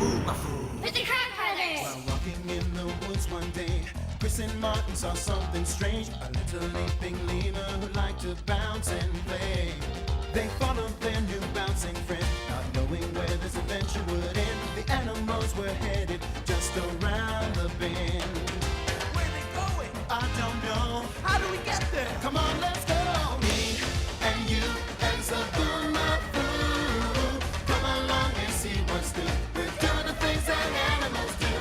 Zoboomafoo. With the Crack Brothers. While walking in the woods one day, Chris and Martin saw something strange. A little leaping lemur who liked to bounce and play. They followed their new bouncing friend, not knowing where this adventure would end. The animals were headed just around the bend. Where are they going? I don't know. How do we get there? Come on, let's go. Me and you and Zoboomafoo. Come along and see what's new. We're doing the things that animals do.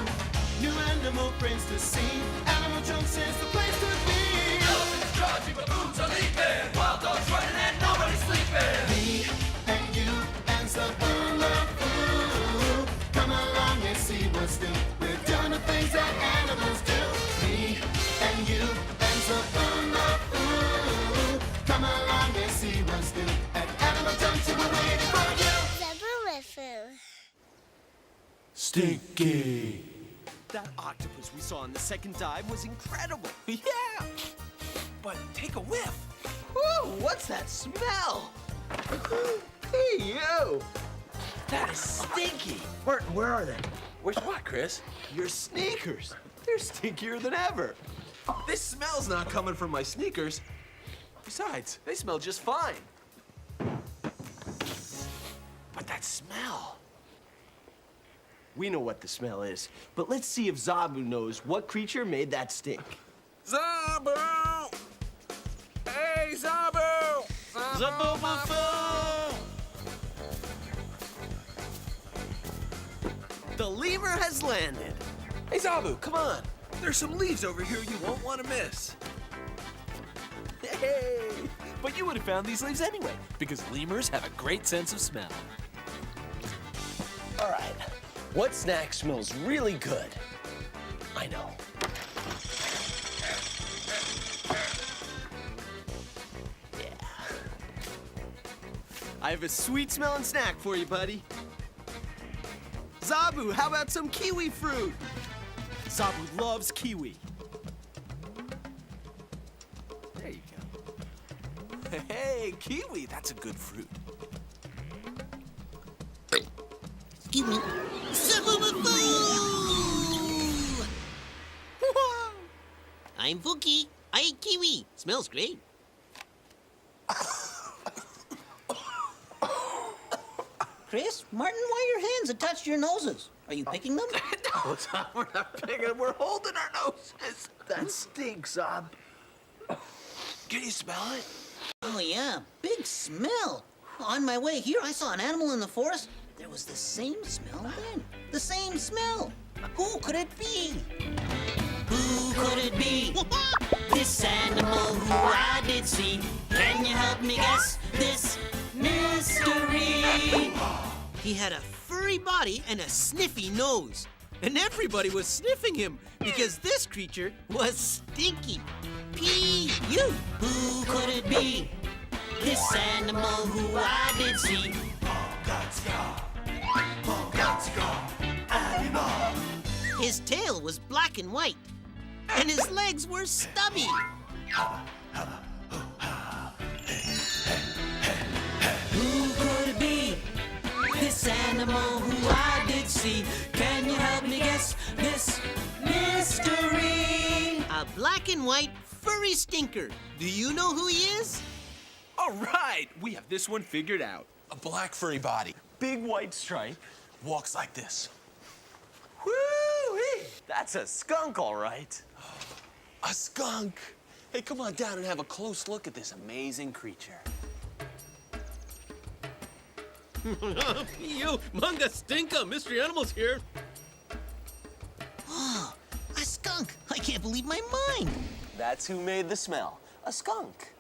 New animal friends to see. Animal Junction's the place to be. Elephants charging, baboons are leaping. Wild dogs running and nobody's sleeping. Me and you and Zoboomafoo. Come along and see what's new. We're doing the things that animals do. Me and you and Zoboomafoo. Come along and see what's new. At Animal Junction, we're waiting for you. Zoboomafoo. Stinky. That octopus we saw on the second dive was incredible. Yeah, but take a whiff. Whoa, what's that smell? Hey, you! That is stinky. Where are they? Where's what, Chris? Your sneakers. They're stinkier than ever. This smell's not coming from my sneakers. Besides, they smell just fine. But that smell. We know what the smell is, but let's see if Zoboo knows what creature made that stink. Zoboo! Hey, Zoboo! Zoboomafoo! The lemur has landed. Hey, Zoboo, come on. There's some leaves over here you won't want to miss. Hey! But you would have found these leaves anyway, because lemurs have a great sense of smell. All right, what snack smells really good? I know. Yeah. I have a sweet-smelling snack for you, buddy. Zoboo, how about some kiwi fruit? Zoboo loves kiwi. There you go. Hey, kiwi, that's a good fruit. Excuse me. Zoboomafoo! I'm Fuki. I eat kiwi. Smells great. Chris, Martin, why are your hands attached to your noses? Are you picking them? No, Zob, we're not picking. We're holding our noses. That stinks, Zob. Can you smell it? Oh, yeah. Big smell. On my way here, I saw an animal in the forest. There was the same smell then. The same smell. Who could it be? Who could it be? This animal who I did see. Can you help me guess this mystery? He had a furry body and a sniffy nose. And everybody was sniffing him because this creature was stinky. P.U. Who could it be? This animal who I did see. His tail was black and white, and his legs were stubby. Who could it be? This animal who I did see. Can you help me guess this mystery? A black and white furry stinker. Do you know who he is? All right, we have this one figured out. A black furry body. Big white stripe. Walks like this. Woo-wee! That's a skunk, all right. A skunk. Hey, come on down and have a close look at this amazing creature. You, Munga Stinka, Mystery Animals here. Oh, a skunk. I can't believe my mind. That's who made the smell. A skunk.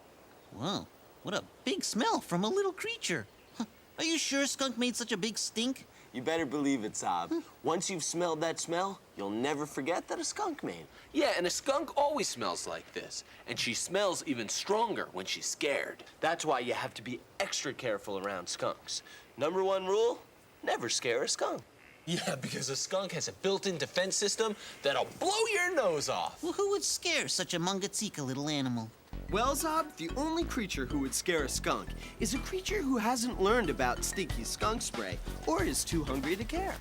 Wow, what a big smell from a little creature. Huh. Are you sure skunk made such a big stink? You better believe it, Zob. Once you've smelled that smell, you'll never forget that a skunk made. Yeah, and a skunk always smells like this. And she smells even stronger when she's scared. That's why you have to be extra careful around skunks. Number one rule, never scare a skunk. Yeah, because a skunk has a built-in defense system that'll blow your nose off. Well, who would scare such a mungatsika little animal? Well, Zob, the only creature who would scare a skunk is a creature who hasn't learned about Stinky Skunk Spray or is too hungry to care.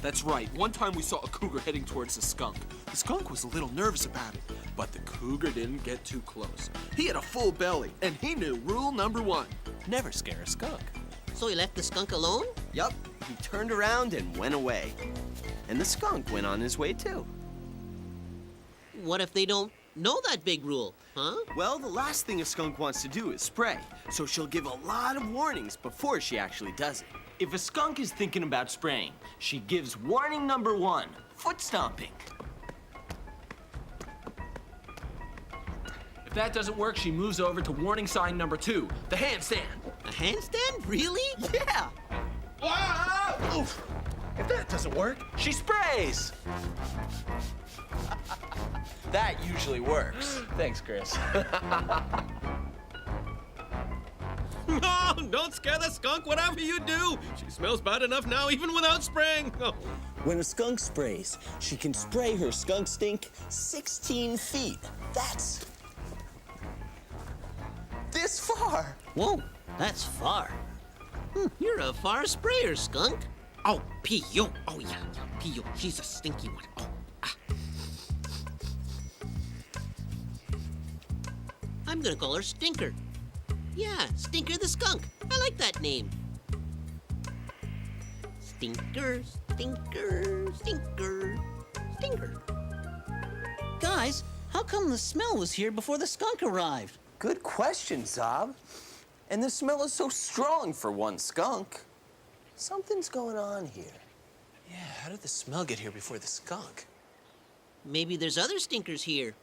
That's right. One time we saw a cougar heading towards the skunk. The skunk was a little nervous about it, but the cougar didn't get too close. He had a full belly, and he knew rule number 1. Never scare a skunk. So he left the skunk alone? Yup, he turned around and went away. And the skunk went on his way too. What if they don't know that big rule, huh? Well, the last thing a skunk wants to do is spray, so she'll give a lot of warnings before she actually does it. If a skunk is thinking about spraying, she gives warning number 1, foot stomping. If that doesn't work, she moves over to warning sign number 2, the handstand. A handstand? Really? Yeah! Ah! Oof. If that doesn't work, she sprays. That usually works. Thanks, Chris. No, don't scare the skunk, whatever you do. She smells bad enough now, even without spraying. Oh. When a skunk sprays, she can spray her skunk stink 16 feet. That's this far. Whoa, that's far. You're a far sprayer, skunk. Oh, Pio. Oh, yeah, Pio. She's a stinky one. Oh, ah. I'm gonna call her Stinker. Yeah, Stinker the skunk. I like that name. Stinker, Stinker, Stinker, Stinker. Guys, how come the smell was here before the skunk arrived? Good question, Zob. And the smell is so strong for one skunk. Something's going on here. Yeah, how did the smell get here before the skunk? Maybe there's other stinkers here.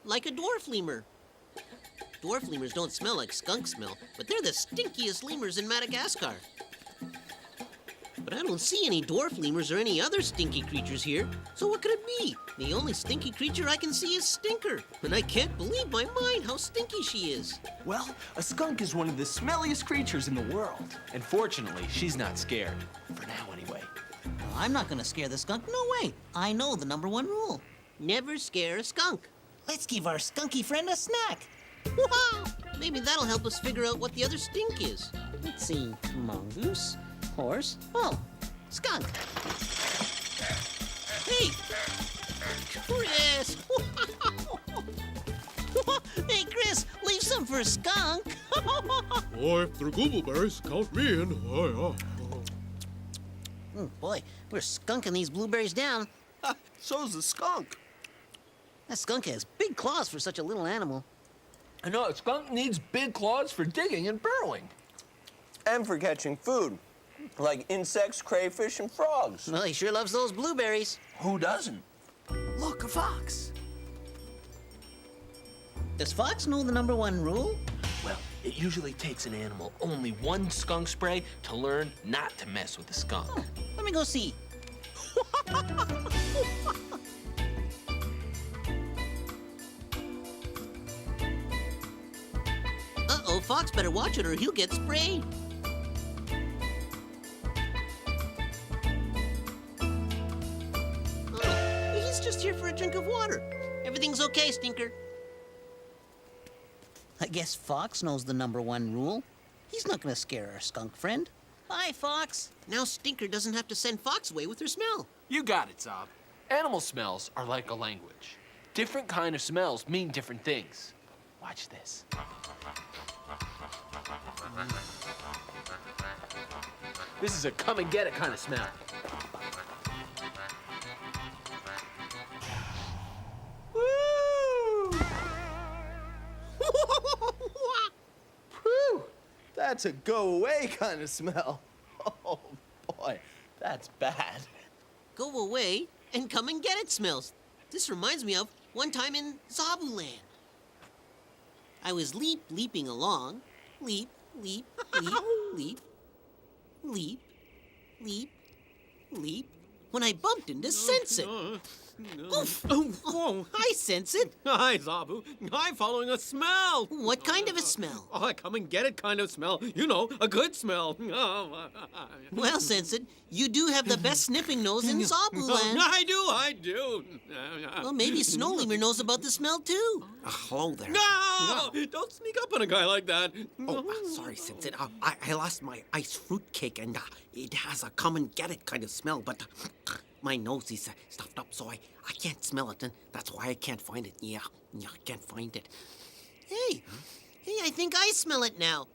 Like a dwarf lemur. Dwarf lemurs don't smell like skunk smell, but they're the stinkiest lemurs in Madagascar. But I don't see any dwarf lemurs or any other stinky creatures here. So what could it be? The only stinky creature I can see is Stinker. And I can't believe my mind how stinky she is. Well, a skunk is one of the smelliest creatures in the world. And fortunately, she's not scared. For now, anyway. Well, I'm not gonna scare the skunk, no way. I know the number 1 rule. Never scare a skunk. Let's give our skunky friend a snack. Wow! Maybe that'll help us figure out what the other stink is. Let's see, mongoose, horse, oh, skunk. Hey! Chris! Hey, Chris, leave some for a skunk. Boy, if they're googleberries, count me in. Boy, we're skunking these blueberries down. So's the skunk. That skunk has big claws for such a little animal. I know, a skunk needs big claws for digging and burrowing. And for catching food, like insects, crayfish, and frogs. Well, he sure loves those blueberries. Who doesn't? Look, a fox. Does Fox know the number 1 rule? Well, it usually takes an animal only 1 skunk spray to learn not to mess with the skunk. Oh, let me go see. Uh-oh, Fox better watch it or he'll get sprayed. Oh, he's just here for a drink of water. Everything's okay, Stinker. I guess Fox knows the number 1 rule. He's not gonna scare our skunk friend. Bye, Fox. Now Stinker doesn't have to send Fox away with her smell. You got it, Zob. Animal smells are like a language. Different kind of smells mean different things. Watch this. This is a come and get it kind of smell. Whew, that's a go-away kind of smell. Oh, boy, that's bad. Go away and come and get it smells. This reminds me of one time in Zobooland. I was leaping along. Leap, leap, leap, leap, leap, leap, leap, when I bumped into Sensei. Oof. Oh, I sense it. hi, Zoboo. I'm following a smell. What kind of a smell? Oh, I come and get it kind of smell. You know, a good smell. Well, sense it. You do have the best sniffing nose in Zobooland. I do. Well, maybe Snow Lemur knows about the smell too. Hello there. No! Don't sneak up on a guy like that. Oh, sorry, Sense it. I lost my iced fruit cake, and it has a come and get it kind of smell, but my nose is stuffed up, so I can't smell it, and that's why I can't find it. Yeah, I can't find it. Hey, I think I smell it now.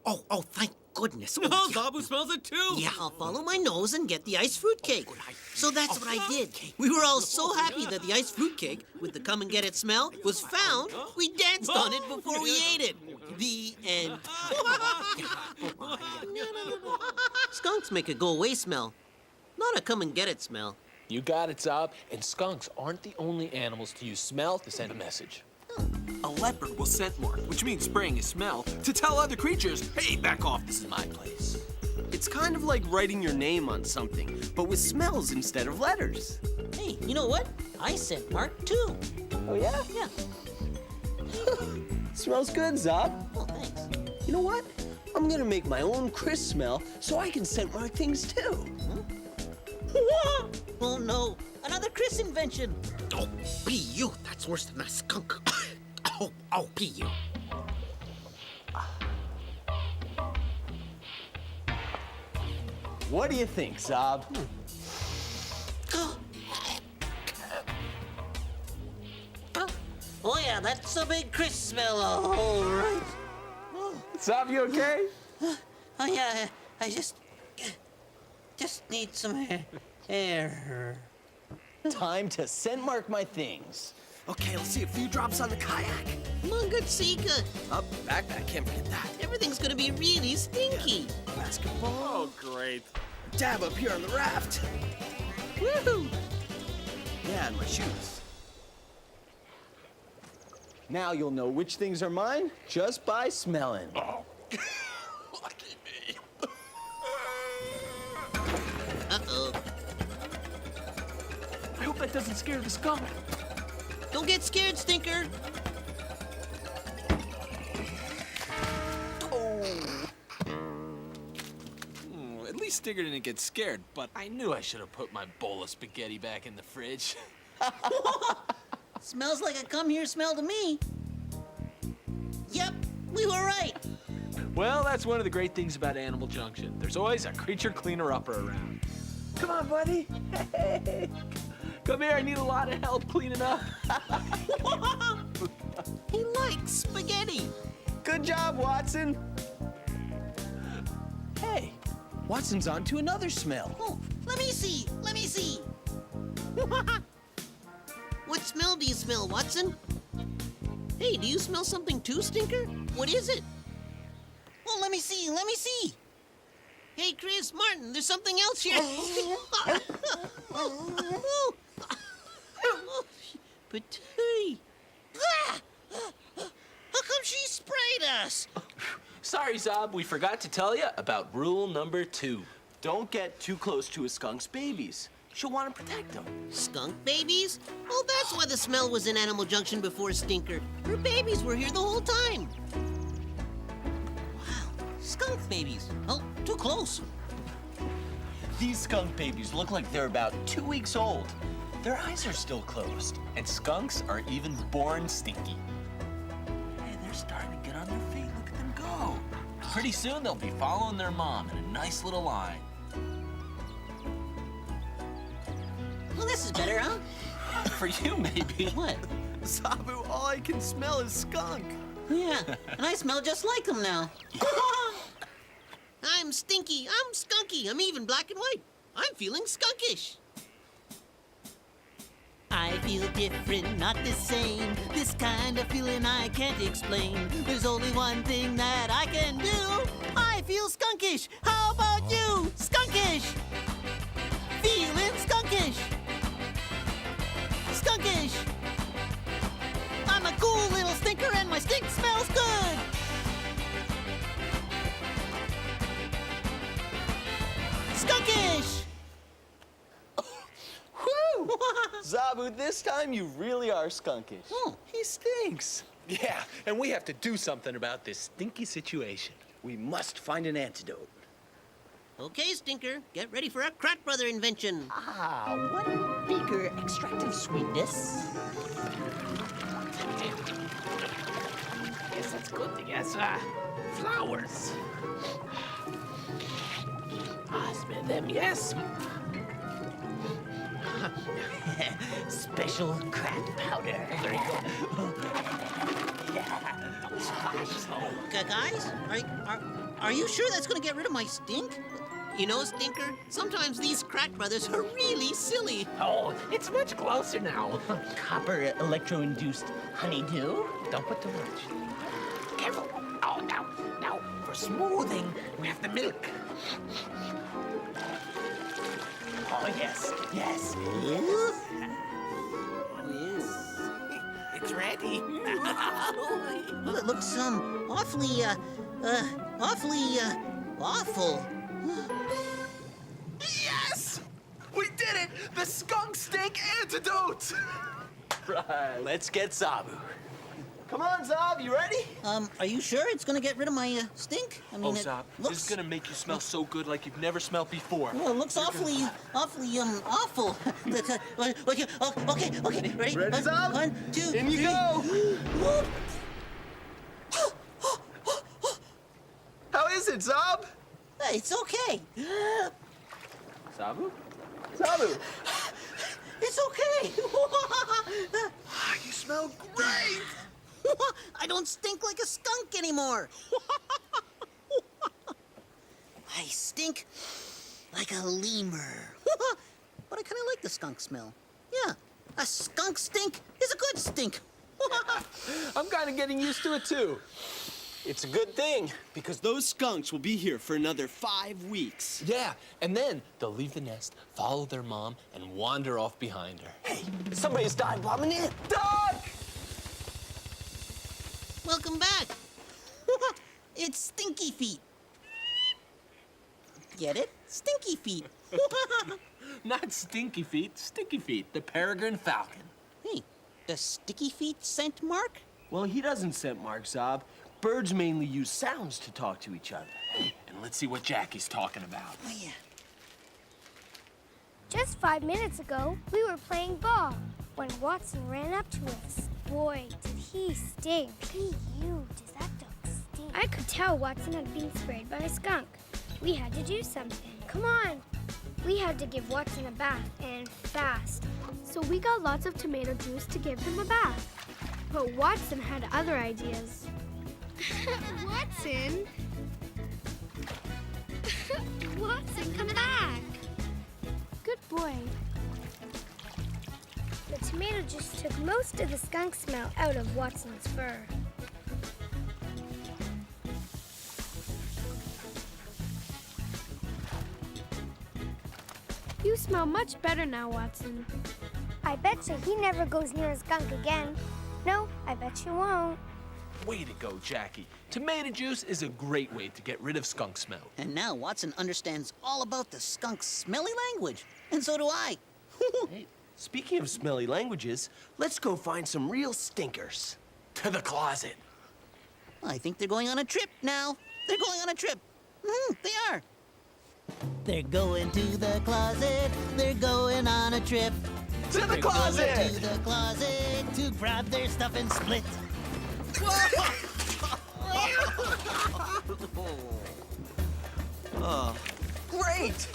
Oh, thank goodness. No, Oh, yeah. Zoboo smells it too. Yeah. I'll follow my nose and get the iced fruit cake. So that's what I did. We were all so happy that the iced fruit cake, with the come and get it smell, was found, we danced on it before we ate it. The end. Skunks make a go-away smell, not a come and get it smell. You got it, Zob. And skunks aren't the only animals to use smell to send a message. A leopard will scent mark, which means spraying his smell, to tell other creatures, hey, back off, this is my place. It's kind of like writing your name on something, but with smells instead of letters. Hey, you know what? I scent mark too. Oh, yeah? Yeah. Smells good, Zob. Oh, thanks. You know what? I'm gonna make my own crisp smell so I can scent mark things too. Oh no, another Chris invention. Oh, be you. That's worse than a skunk. Oh, be you. What do you think, Zob? Oh yeah, that's a big Chris smell. All right. Zob, you okay? Oh yeah, I just need some air. Time to scent mark my things. Okay, let's see a few drops on the kayak. Come on, good Sika. Up, backpack, can't forget that. Everything's gonna be really stinky. Basketball. Oh, great. Dab up here on the raft. Woohoo! Yeah, and my shoes. Now you'll know which things are mine just by smelling. Lucky me. Uh-oh. I hope that doesn't scare the skunk. Don't get scared, Stinker. At least Stinker didn't get scared, but I knew I should have put my bowl of spaghetti back in the fridge. Smells like a come here smell to me. Yep, we were right. Well, that's one of the great things about Animal Junction. There's always a creature cleaner-upper around. Come on, buddy. Hey. Come here, I need a lot of help cleaning up. He likes spaghetti. Good job, Watson. Hey, Watson's on to another smell. Oh, let me see. What smell do you smell, Watson? Hey, do you smell something too, Stinker? What is it? Oh, let me see. Hey, Chris, Martin, there's something else here. But hey, how come she sprayed us? Sorry, Zob, we forgot to tell you about rule number 2. Don't get too close to a skunk's babies. She'll want to protect them. Skunk babies? Oh, that's why the smell was in Animal Junction before Stinker. Her babies were here the whole time. Wow, skunk babies. Oh, too close. These skunk babies look like they're about 2 weeks old. Their eyes are still closed. And skunks are even born stinky. Hey, they're starting to get on their feet. Look at them go. Pretty soon they'll be following their mom in a nice little line. Well, this is better, huh? For you, maybe. What? Zoboo, all I can smell is skunk. Yeah, and I smell just like them now. I'm stinky, I'm skunky, I'm even black and white. I'm feeling skunkish. I feel different, not the same. This kind of feeling I can't explain. There's only one thing that I can do. I feel skunkish. How about you? Skunkish. Feeling skunkish. Skunkish. I'm a cool little stinker and my stink smells good. Skunkish. Woo! Zoboo, this time you really are skunkish. Oh. He stinks. Yeah, and we have to do something about this stinky situation. We must find an antidote. Okay, Stinker, get ready for a Krat Brother invention. Ah, 1 beaker extractive sweetness. Yes, that's good. Yes, flowers. Smell them, yes. Special crack powder. There you go. Guys, are you sure that's gonna get rid of my stink? You know, Stinker, sometimes these Krat Brothers are really silly. Oh, it's much closer now. Copper electro-induced honeydew. Don't put too much. Careful. Oh, now, for smoothing, we have the milk. Oh, yes. It's ready. Well, it looks awfully awful. Yes! We did it! The skunk stink antidote! Right. Let's get Zoboo. Come on, Zob, you ready? Are you sure it's gonna get rid of my stink? I mean, Oh, it Zob, looks. this is gonna make you smell so good like you've never smelled before. Well, it looks awfully awful. Okay, ready? Ready, Zob? 1, 2, In you 3. go. Whoop. How is it, Zob? Hey, it's okay. Zoboo? Zoboo! It's okay. You smell great! I don't stink like a skunk anymore. I stink like a lemur. But I kind of like the skunk smell. Yeah, a skunk stink is a good stink. I'm kind of getting used to it, too. It's a good thing. Because those skunks will be here for another 5 weeks. Yeah, and then they'll leave the nest, follow their mom, and wander off behind her. Hey, somebody's dive bombing in. Dog! Welcome back. It's Stinky Feet. Get it? Stinky Feet. Not Stinky Feet, Sticky Feet, the peregrine falcon. Hey, does Sticky Feet scent Mark? Well, he doesn't scent Mark, Zob. Birds mainly use sounds to talk to each other. And let's see what Jackie's talking about. Oh, yeah. Just 5 minutes ago, we were playing ball when Watson ran up to us. Boy, did he stink. Hey, you, does that dog stink? I could tell Watson had been sprayed by a skunk. We had to do something. Come on. We had to give Watson a bath, and fast. So we got lots of tomato juice to give him a bath. But Watson had other ideas. Watson? Watson, come back. Good boy. The tomato juice took most of the skunk smell out of Watson's fur. You smell much better now, Watson. I betcha he never goes near a skunk again. No, I bet you won't. Way to go, Jackie. Tomato juice is a great way to get rid of skunk smell. And now Watson understands all about the skunk's smelly language. And so do I. Hey, speaking of smelly languages, let's go find some real stinkers. To the closet. I think they're going on a trip now. They're going on a trip. They are. They're going to the closet. They're going on a trip. To the They're closet! going to the closet to grab their stuff and split. Great!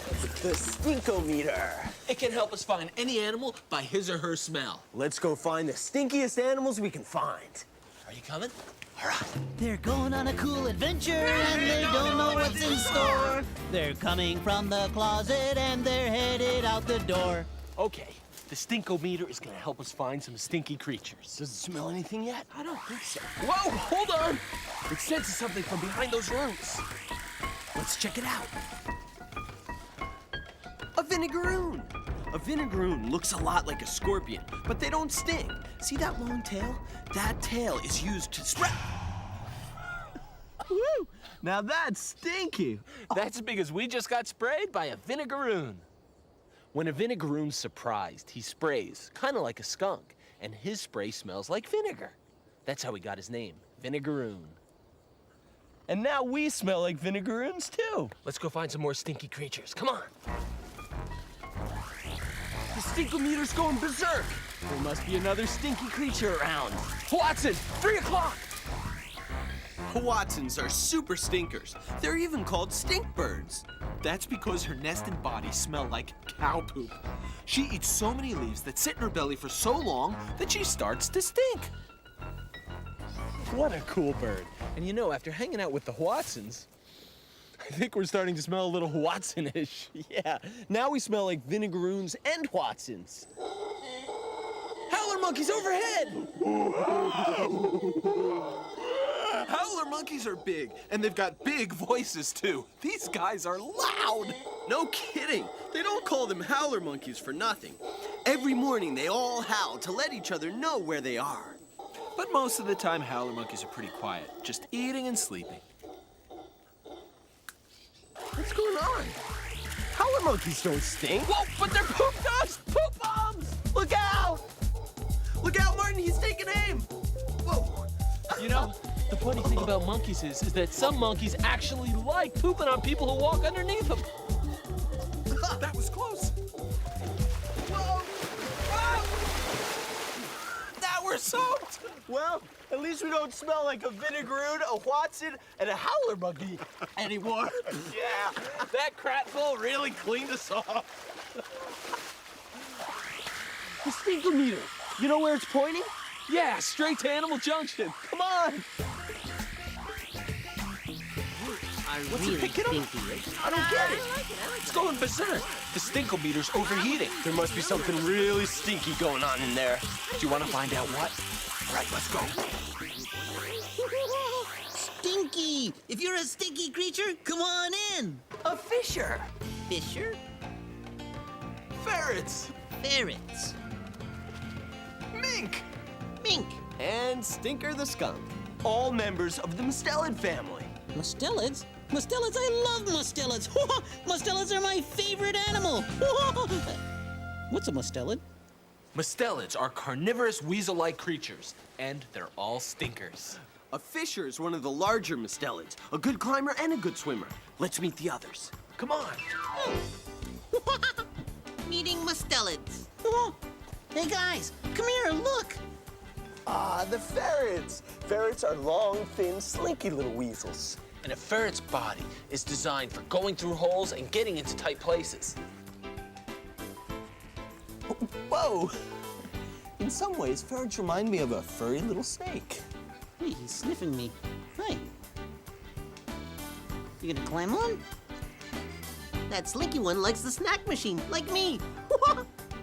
The stinkometer. It can help us find any animal by his or her smell. Let's go find the stinkiest animals we can find. Are you coming? All right. They're going on a cool adventure and they don't know what's in store. They're coming from the closet and they're headed out the door. Okay, the stinkometer is gonna help us find some stinky creatures. Does it smell anything yet? I don't think so. Whoa, hold on! It senses something from behind those roots. Let's check it out. A vinegaroon. A vinegaroon looks a lot like a scorpion, but they don't sting. See that long tail? That tail is used to spread. Woo! Now that's stinky. That's because we just got sprayed by a vinegaroon. When a vinegaroon's surprised, he sprays, kind of like a skunk, and his spray smells like vinegar. That's how he got his name, Vinegaroon. And now we smell like vinegaroons too. Let's go find some more stinky creatures. Come on. The stinkometer's going berserk. There must be another stinky creature around. Watson, 3 o'clock. Watsons are super stinkers. They're even called stink birds. That's because her nest and body smell like cow poop. She eats so many leaves that sit in her belly for so long that she starts to stink. What a cool bird. And you know, after hanging out with the Watsons, I think we're starting to smell a little Watson-ish. Yeah, now we smell like vinegaroons and Watsons. Howler monkeys overhead! Howler monkeys are big, and they've got big voices too. These guys are loud. No kidding. They don't call them howler monkeys for nothing. Every morning they all howl to let each other know where they are. But most of the time, howler monkeys are pretty quiet, just eating and sleeping. What's going on? Howler monkeys don't stink. Whoa, but they're poop dust! Poop bombs! Look out! Look out, Martin, he's taking aim! Whoa! You know, the funny thing about monkeys is that some monkeys actually like pooping on people who walk underneath them. That was close. Whoa! Now we're soaked! Well, at least we don't smell like a vinegaroon, a Watson, and a howler monkey anymore. Yeah, that cratful really cleaned us off. The stinkometer. You know where it's pointing? Yeah, straight to Animal Junction. Come on. What's really stinky? I don't get it. It's going berserk. The stinkometer's overheating. There must be something really stinky going on in there. Do you want to find out what? All right, let's go. Stinky! If you're a stinky creature, come on in. A fisher. Fisher? Ferrets! Ferrets. Mink! Mink. And Stinker the skunk. All members of the Mustelid family. Mustelids? Mustelids, I love mustelids. Mustelids are my favorite animal. What's a mustelid? Mustelids are carnivorous weasel-like creatures, and they're all stinkers. A fisher is one of the larger Mustelids, a good climber and a good swimmer. Let's meet the others. Come on. Meeting mustelids. Hey guys, come here, look. Ah, the ferrets. Ferrets are long, thin, slinky little weasels. And a ferret's body is designed for going through holes and getting into tight places. Whoa! In some ways, ferrets remind me of a furry little snake. Hey, he's sniffing me. Hi. You gonna climb on? That slinky one likes the snack machine, like me.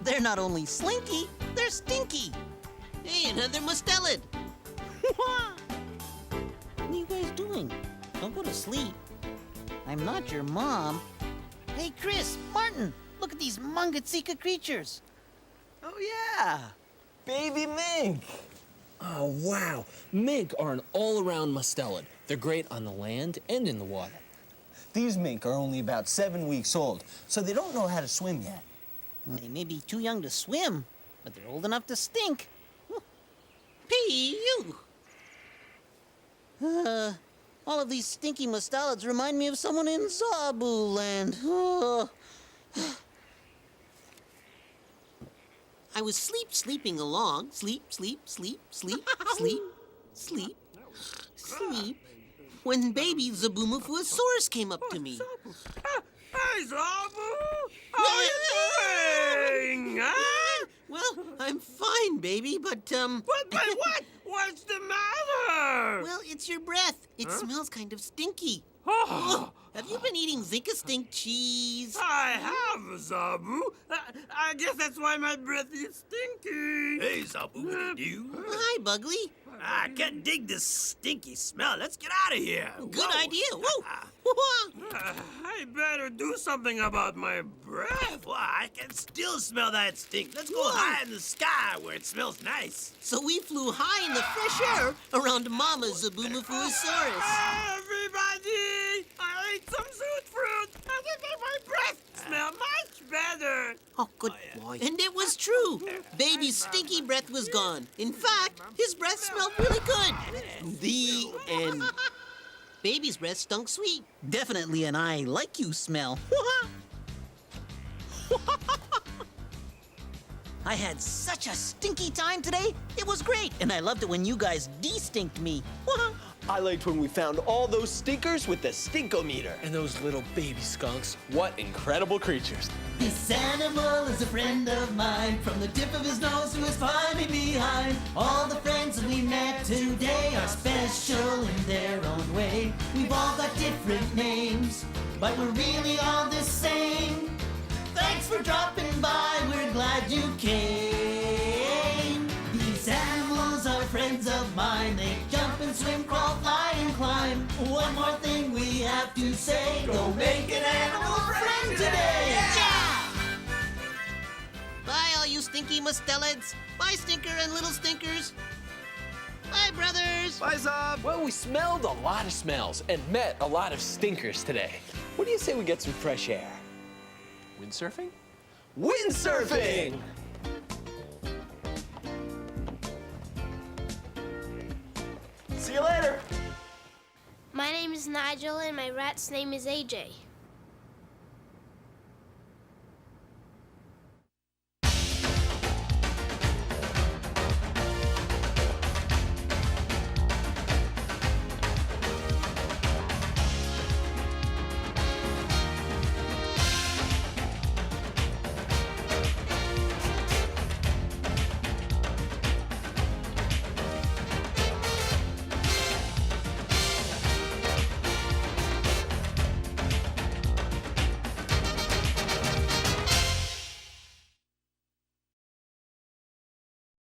They're not only slinky, they're stinky. Hey, another mustelid. What are you guys doing? Don't go to sleep. I'm not your mom. Hey, Chris, Martin, look at these Mungatsika creatures. Oh, yeah! Baby mink! Oh, wow. Mink are an all-around mustelid. They're great on the land and in the water. These mink are only about 7 weeks old, so they don't know how to swim yet. They may be too young to swim, but they're old enough to stink. Pee-you! All of these stinky mustelids remind me of someone in Zobooland. Oh. I was sleeping along. Sleep, when baby Zoboomafoo came up to me. Hey, Zoboo! How you doing? Huh? Well, I'm fine, baby, but, But what? What's the matter? Well, it's your breath. It smells kind of stinky. Oh. Have you been eating Zinka stink cheese? I have, Zoboo. I guess that's why my breath is stinky. Hey, Zoboo, what do you do? Hi, Bugly. I can't dig this stinky smell. Let's get out of here. Good idea. Whoa. I better do something about my breath. Well, I can still smell that stink. Let's go high in the sky where it smells nice. So we flew high in the fresh air around Mama Zoboomafoosaurus. Everybody, I ate some sweet fruit. I can make my breath smell much better. Oh, good boy. And it was true. Baby's stinky breath was gone. In fact, his breath smelled really good. The end. Baby's breath stunk sweet. Definitely an I like you smell. I had such a stinky time today. It was great, and I loved it when you guys de-stinked me. I liked when we found all those stinkers with the stinkometer. And those little baby skunks. What incredible creatures. This animal is a friend of mine, from the tip of his nose to his finding behind. All the friends that we met today are special in their own way. We've all got different names, but we're really all the same. Thanks for dropping by, we're glad you came. These animals are friends of mine. They jump and swim, crawl, fly, and climb. One more thing we have to say: go make an animal friend today! Bye, all you stinky Mustelidae. Bye, Stinker and little stinkers. Bye, brothers. Bye, Zob. Well, we smelled a lot of smells and met a lot of stinkers today. What do you say we get some fresh air? Windsurfing? Windsurfing! See you later. My name is Nigel and my rat's name is AJ.